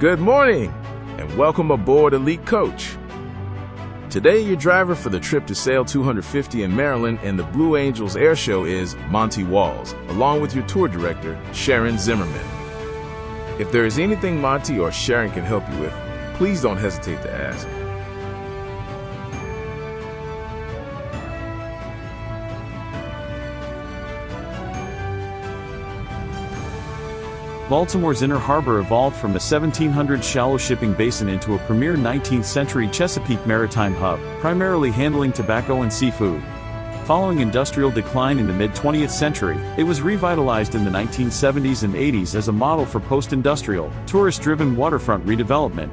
Good morning, and welcome aboard Elite Coach. Today, your driver for the trip to SAIL250 in Maryland and the Blue Angels Air Show is Monty Walls, along with your tour director, Sharon Zimmerman. If there is anything Monty or Sharon can help you with, please don't hesitate to ask. Baltimore's Inner Harbor evolved from a 1700s shallow shipping basin into a premier 19th century Chesapeake maritime hub, primarily handling tobacco and seafood. Following industrial decline in the mid-20th century, it was revitalized in the 1970s and 80s as a model for post-industrial, tourist-driven waterfront redevelopment.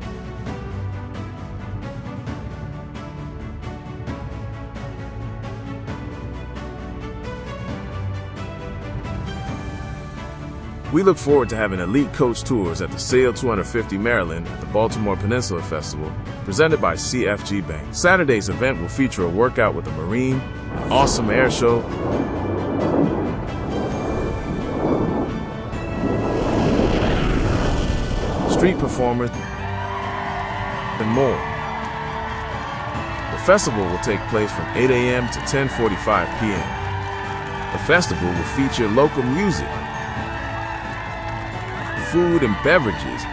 We look forward to having Elite Coach tours at the SAIL250 Maryland at the Baltimore Peninsula Festival, presented by CFG Bank. Saturday's event will feature a workout with a Marine, an awesome air show, street performers, and more. The festival will take place from 8 a.m. to 10:45 p.m. The festival will feature local music, food and beverages,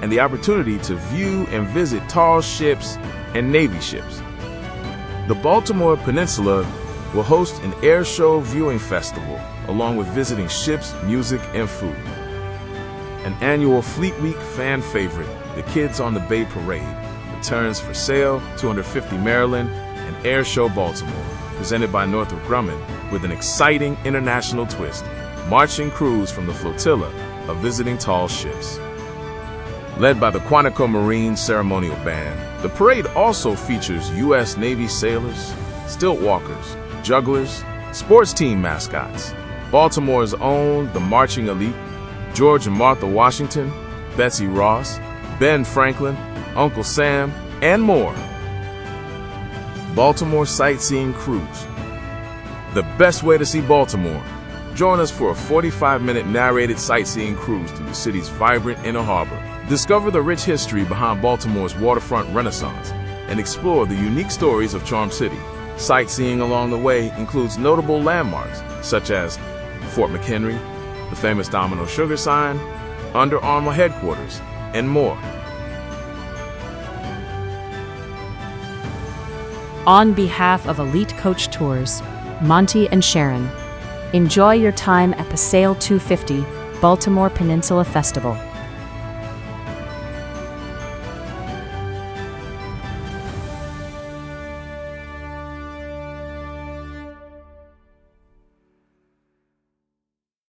and the opportunity to view and visit tall ships and Navy ships. The Baltimore Peninsula will host an air show viewing festival, along with visiting ships, music, and food. An annual Fleet Week fan favorite, the Kids on the Bay Parade, returns for SAIL250 Maryland and Air Show Baltimore, presented by Northrop Grumman, with an exciting international twist. Marching crews from the flotilla of visiting tall ships. Led by the Quantico Marine Ceremonial Band, the parade also features U.S. Navy sailors, stilt walkers, jugglers, sports team mascots, Baltimore's own the Marching Elite, George and Martha Washington, Betsy Ross, Ben Franklin, Uncle Sam, and more. Baltimore Sightseeing Cruise. The best way to see Baltimore. Join us for a 45-minute narrated sightseeing cruise through the city's vibrant inner harbor. Discover the rich history behind Baltimore's waterfront renaissance and explore the unique stories of Charm City. Sightseeing along the way includes notable landmarks such as Fort McHenry, the famous Domino Sugar sign, Under Armour headquarters, and more. On behalf of Elite Coach Tours, Monty and Sharon, enjoy your time at the SAIL250 Baltimore Peninsula Festival.